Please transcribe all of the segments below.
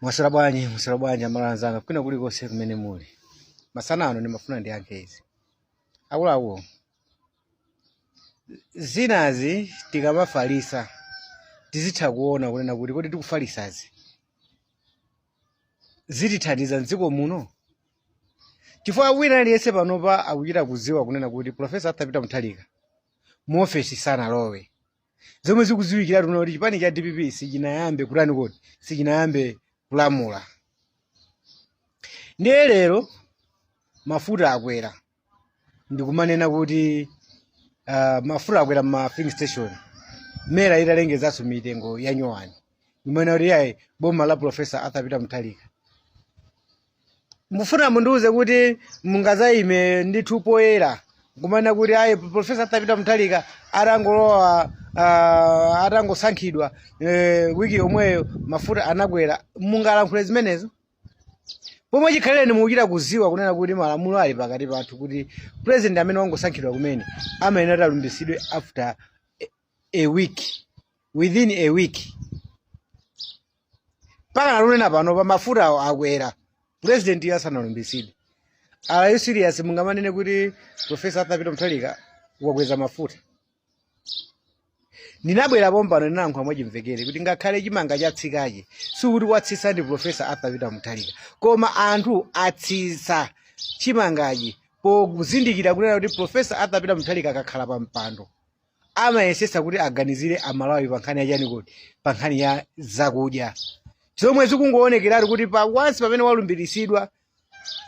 Mwasira bwanyi amalanzanga kwina kuli kose kumene muli. Masana ano nimafuna ndi ankezi. Awulawo. Zinazi tikamafalisa tizitha kuona kunena kuti kodi tikufalisazi. Zitithandiza mdziko muno. Chifukwa wina aliyense panopa akuchita kuziwa kunena kuti Professor Arthur Peter Mutharika mu office sana lowe. Zomwe zikuziwikira tuno kuti chipani cha DPP sichinayambe kutani kodi sichinayambe kulamula. Ndiye lero mafuta akwera. Ndikumanena kuti mafuta akwera ma filling station. Mera italengezanso mitengo ya nyowani. Ndimene kuti yayi boma la Professor Arthur Peter Mutharika. Mufuna munduze kuti mungazaime ndi tupoyera. Kumana kuti ayi Professor Arthur Peter Mutharika arangolowa arangosankhidwa wiki yomweyo mafuta anakwera. Mungalankhule zimenezo. Pomwe chikhaleni mukuchita kuziwa kunena kuti malamulo ali pakati pathu kuti president amene wangosankhidwa kumene amayenera alumbisidwe after a week, within a week. Paka nalunena pano pa mafuta akwera president yasanalumbisidwe. Are you serious? Mungamanene kuti Professor Arthur Peter Mutharika wakweza mafuta? Ninabwera pompano ninankho mwachimvekere kuti ngakhale chimanga chatsikaje sikuti watsisa ndi Professor Arthur Peter Mutharika, koma anthu atsisa chimangaji pokuzindikira kunena kuti Professor Arthur Peter Mutharika akakhala pa mpando amayesesa kuti aganizire amalawi pa nkhani yachani kodi pa nkhani ya zakudya. Zomwe zikungoonekera kuti pa once pamene walumbiritsidwa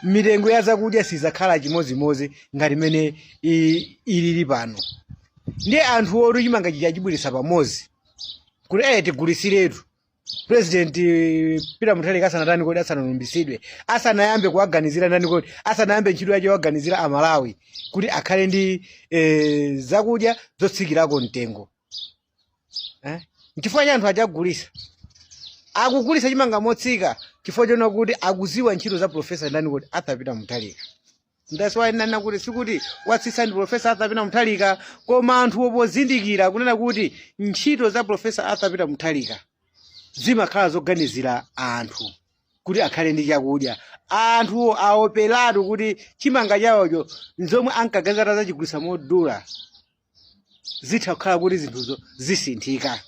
mitengo ya zakudya sizakhala chimozimozi ngati mene ilili pano. Ndiye anthu oti chimanga chachibwirisa pamozi kuti tigulitsiretu President Peter Mutharika asanatani kodi asanalumbisidwe asanayambe kuwaganizira ndani kodi asanayambe ntchito yake waganizira amalawi kuti akhale ndi zakudya zotsikirako mtengo. Chifukwa cha anthu achagulisa akugulisa chimanga motsika chifukwa chona kuti akuziwa ntchito za Professor ndani kodi Arthur Peter Mutharika. That's why nana kuti sikuti watsisa ndi Professor Arthur Peter Mutharika, koma anthu opozindikira kunena kuti ntchito za Professor Arthur Peter Mutharika zimakhala zoganizira anthu kuti akhale ndi chakudya. Anthu aoperatu kuti chimanga chawocho nzomwe ankaganiza zachigulisa modula zitha kukhala kuti zinthuzo zisinthika.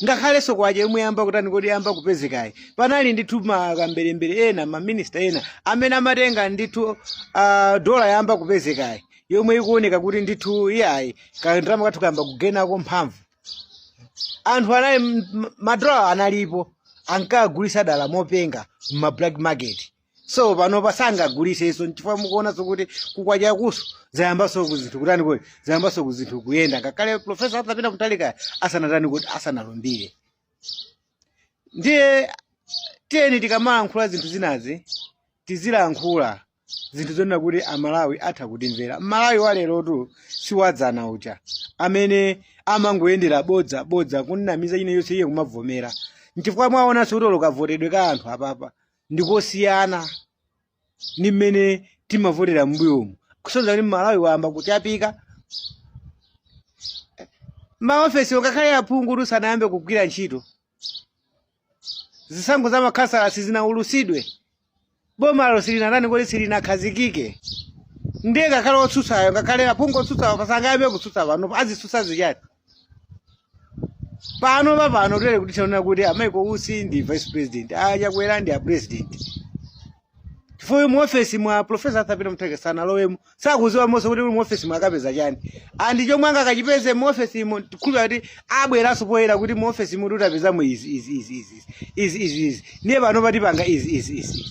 Ngakhale sokwaje yomwe yamba kutani kodi yamba kupezekayi panali ndithu makamberembere ena maminista ena amene amatenga ndithu dola yamba kupezekayi yomwe ikuoneka kuti ndithu iyayi kandrama kathu kamba kugenako mphamvu. Anthu anali madola analipo ankagulisa dala mopenga ma black market. So pano pasangagulise iso chifukwa mukuona kuti kukwaja kuso zayambaso kuzinthu kutani kodi zayambaso kuzinthu kuyenda ngakhale Professor Arthur Peter Mutharika asanatani kuti asanalumbire. Ndiye tiyeni tikamalankhula zinthu zinazi tizilankhula zinthu zonena kuti amalawi atha kutimvera. Malawi walerotu siwadzana uja amene amangoyendera bodza kunamiza chine yonse iye kumavomera. Nchifukwa mwaona kuti lokavotedwe ka anthu apapa ndikosiyana ni mmene timavotera m'mbuyomu. Kusonza kuti Malawi wamba kuti apika maofesi ngakhale aphungu sanayambe kugwira ntchito. Zisankho za makhasala sizinaulusidwe. Bomalo silinatani kodi silinakhazikike. Ndiye ngakhale otsutsayo ngakhale aphungu otsutsayo pasangayambe kutsutsa pano azitsutsa zichati. Pano tele kuti tiona kuti amaiko usi ndi vice president achakwera ndi a president. Chifukwa mu office mwa Professor Arthur Peter Mutharika sanalowemo sakuziwa monse kuti mu office mwakapeza chani. Andi chomwe angakachipeze mu office mu khulwa kuti abweraso poyera kuti mu office mu tutapezamo izi. Ndiye pano pati panga izi.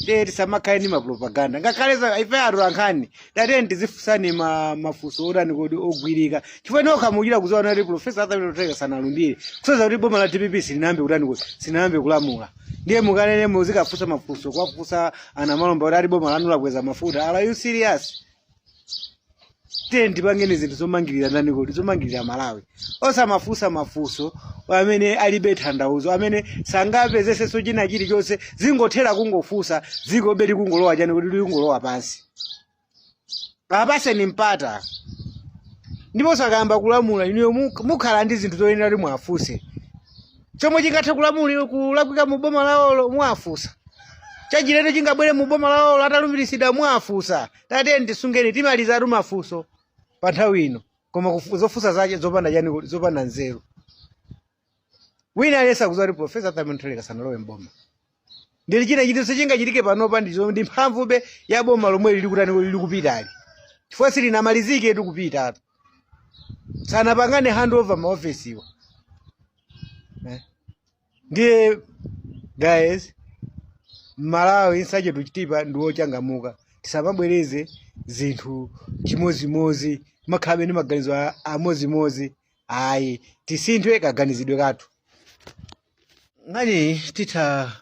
Ndiye tisamakhale ni mapropaganda. Ngakhale ife arulankhani tatenti zifusani mafuso odani kodi ogwirika. Chifukwa nokha muchira kuziona kuti Professor Arthur Peter Mutharika sanalumbire. Kusoza kuti boma la DPP silinambe kutani kodi sinambe kulamula. Ndiye mukanene muzikafusa mafuso kwafusa ana malomba kuti ali boma lanu lakweza mafuta. Are you serious? Tendi pangene zinthu zomangirira ndani kodi zomangirira Malawi. Osamafusa mafuso amene alibe thandauzo amene sangapezeseso china chilichonse zingothera kungofusa zikobedi kungolowa chani kuti likungolowa pansi. Apase ni mpata. ndipo sakamba kulamula iniyo mukhala ndi zinthu zoyenera kuti mwafunse chomwe chingathe kulamulira kulakwika mu boma lawolo mwafunsa chachilendo chingabwere mu boma lawolo atalumiritsidwa mwafunsa tatiyeni tisungeni timalizatu mafunso pa nthawi ino koma zofunsa zake zopanda chani zopanda nzeru wina aliyense akudziwa kuti Profesa Arthur Mutharika sanalowe mboma ndili china chinthu chingachitike panopa ndi mphamvube ya boma lomwe lili kupitali chifukwa silinamalizike kupita sanapangane handover maofesiwa ndiye guys Malawi insache tuchitipa ndiwo changamuka tisamabwereze zinthu chimozimozi makhabe ndi maganizo amozimozi ayi tisinthe kaganizidwe kathu ngani titha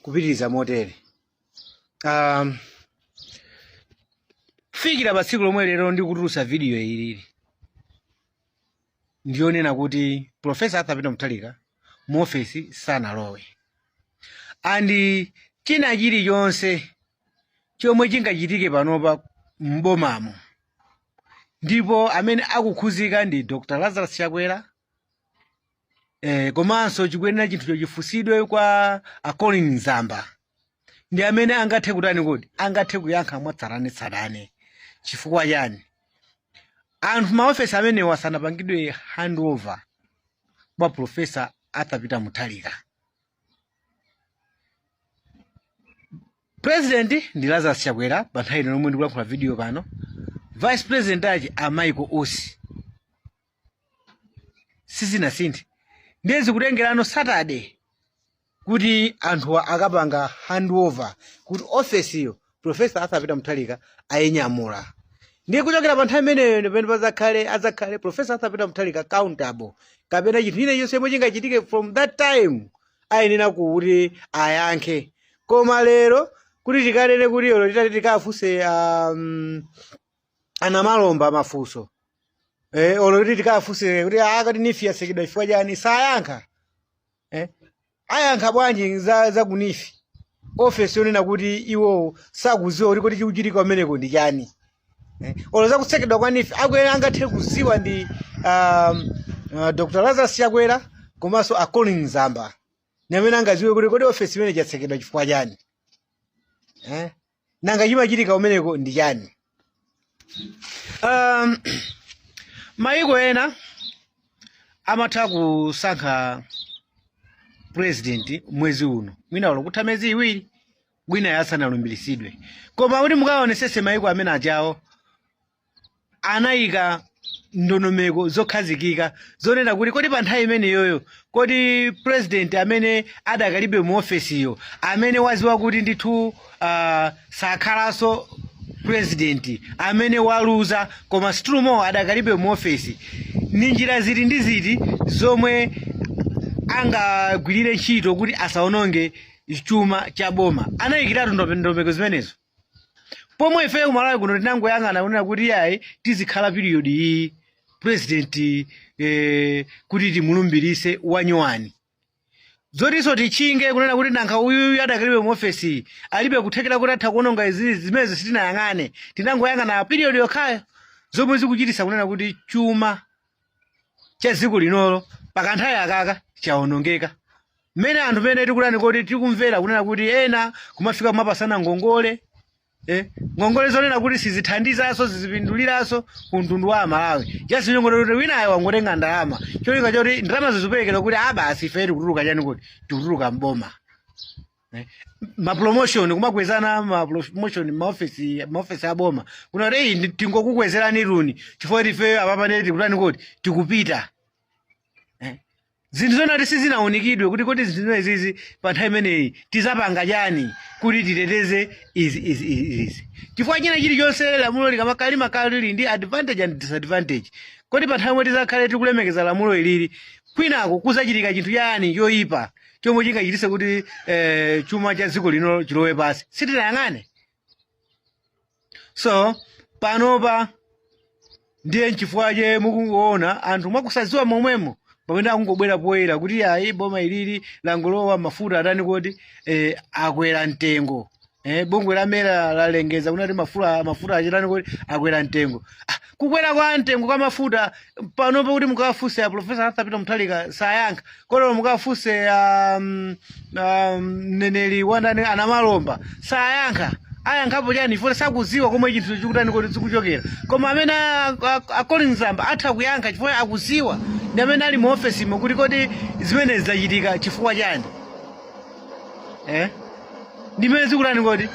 kupitiriza motere fikira pa tsiku lomwe lero ndikutulutsa video ilili ndionena kuti Profesa Arthur Peter Mutharika mu ofesi sanalowe andi china chilichonse chomwe chingachitike panopa mbomamo ndipo amene akukhuzika ndi Dr. Lazarus Chakwera komanso chikuyenera chinthu chochifusidwe kwa Colin Nzamba ndi amene angathe kutani kuti angathe kuyankha mwatsatanetsatane chifukwa chani anthu maofesi amene wasanapangidwe handover kwa Profesa Arthur Peter Mutharika. President ndi Lazarus Chakwera pa nthawi lomwe ndikulankhula video pano. Vice President aje a Michael Osi. Sizinasinthe. Ndezi kutengerano Saturday kuti anthu akapanga handover kuti office yo Profesa Arthur Peter Mutharika ayinyamula. Ndiye kuchokera pa nthawi imeneyo pamene azakhale Profesa Arthur Peter Mutharika accountable kapena chinthu china chonse chomwe chingachitike from that time ayenera kuti ayankhe. Koma lero kuti tikalere kuti lero titati tikafunse ana malomba mafunso olo kuti tikafunse kuti akati nifi yasekedwa chifukwa chani sayankha ayankha bwanji za kunifi office yonena kuti iwo sakuziwa kuti chikuchitika kumeneko ndi chani olo zakutsekedwa kwa nifi angathe kuziwa ndi Dr. Lazarus Chakwera komanso a Colin Nzamba namene angaziwe kuti office imene yatsekedwa chifukwa chani nanga chimachitika kumeneko ndi chani. Maiko ena amatha kusankha president mwezi uno mwina walo kutha mezi iwiri bwina yasanalumbiritsidwe koma kuti mukaonesese maiko amene ajawo anayika ndondomeko zokhazikika zonena kuti kodi pa nthawi imene yoyo kodi president amene adakalibe mu office yo amene waziwa kuti ndithu sakhalaso president amene waluza koma strumo adakalibe mu office ni njira ziti ndi ziti zomwe angagwirire ntchito kuti asaononge chuma cha boma anayikiratu ndondomeko zimenezo pomwe ife kumalawi kuno tinangoyang'ana kunena kuti yayi tizikhala period iyi president kuti timulumbirise wanyuwani zotiso tichinge kunena kuti nankha uyu adakalibe mu office alibe kuthekera kuti atha kuononga izi zimene sitinayang'ane tinangoyang'ana period yokhayo zomwe zikuchitisa kunena kuti chuma cha dziko linolo pakanthawi akaka chaonongeka mmene anthu mene tikulani kuti tikumvera kunena kuti ena kumafika kumapasana ngongole ngongole zonena kuti sizithandizaso zizipinduliranso ku mtundu wa Malawi chasinyongole kuti winayo wangotenga ndalama cholinga choti ndalama ziziperekedwa kuti abasi ife tikutuluka chani kuti tikutuluka mboma promotion kumakwezana promotion maofisi aboma kuna kuti tingokukwezerani runi chifukwa ife apapaneti tikutani kuti tikupita zinthu zona sizinaonikidwe kuti kodi zinthu izizi pa nthawi imeneyi tizapanga chani kuti titeteze izi chifukwa china chilichonse lamulo likamakhala lili ndi advantage and disadvantage kodi pa nthawi imwe tizakhale tikulemekeza lamulo ilili kwinako kuzachitika chinthu chani choyipa chomwe chingachitise kuti chuma cha dziko lino chilowe pasi sitinayang'ane. So panopa ndiye nchifukwa che mukuona anthu mwakusaziwa momwemo pamene akungobwera poyera kuti ayi boma ilili langolowa mafuta atani kuti akwera mtengo bungwe la mera lalengeza kunati mafuta achitani kuti akwera mtengo kukwera kwa mtengo kwa mafuta panopo kuti mukafuse ya Profesa Arthur Peter Mutharika sayankha kotero mukafuse mneneri wandani Anamalomba sayankha ayankhapo chani ifo sakuziwa komwe chinthu chikutani kuti chikuchokera koma amene Collins Zamba atha kuyankha chifukwa akuziwa ndi amene ali mu office mo kuti kodi zimene zachitika chifukwa chani ndimene zikutani kodi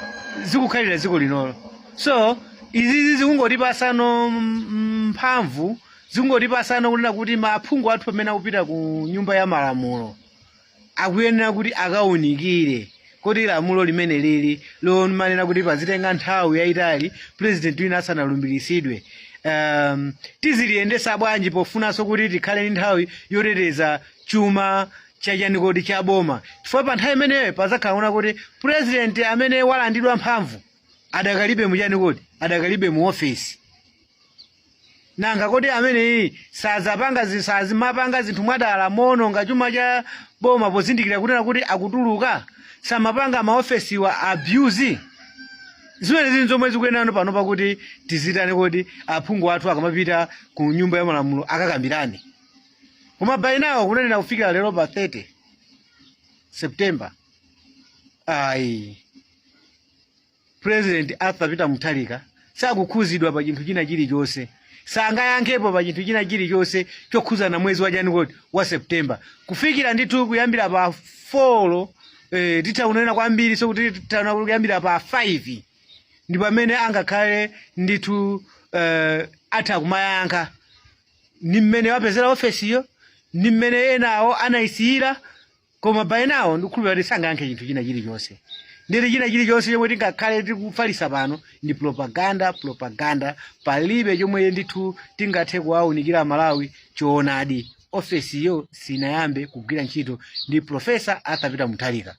zikukhalira dziko linolo. So izizi zikungotipasano mphamvu zikungotipasano kunena kuti maphungu athu pamene akupita ku nyumba ya malamulo akuyenera kuti akaunikire kuti lamulo limene lili lomanena kuti pazitenga nthawi yayitali president wina asanalumbiritsidwe. Tiziliyendesa bwanji pofunanso kuti tikhale ndi nthawi yoteteza chuma chachani kodi cha boma chifukwa pa nthawi imeneyo pazakhala kuti president amene walandidwa mphamvu adakalibe muchani kodi adakalibe mu office nanga kodi amene sazimapanga zinthu mwadala mononga chuma cha boma pozindikira kunena kuti akutuluka samapanga ma office wa abuse zimene zili zomwe zikuyenera pano pakuti tizitani kodi aphungu athu akamapita ku nyumba ya malamulo akakambirane. Koma by now kunenera kufikira lero pa 30 September President Arthur Peter Mutharika sakukhuzidwa pa chinthu china chilichonse sangayankhepo pa chinthu china chilichonse chokhuzana mwezi wa January wa September kufikira ndithu kuyambira pa 4 titaunena kwambiri so kuti titauna kuyambira pa 5 ndipo amene angakhale ndithu atha kumayankha ni mmene wapezera office yo ni mmene enawo anayisiyira koma by now ndikukhulupirira kuti sangayankhe chinthu china chilichonse ndiri china chilichonse chomwe tingakhale tikufalisa pano ndi propaganda palibe chomwe ndithu tingathe kuwaunikira Malawi choonadi office yo sinayambe kugwira ntchito ndi Profesa Arthur Peter Mutharika.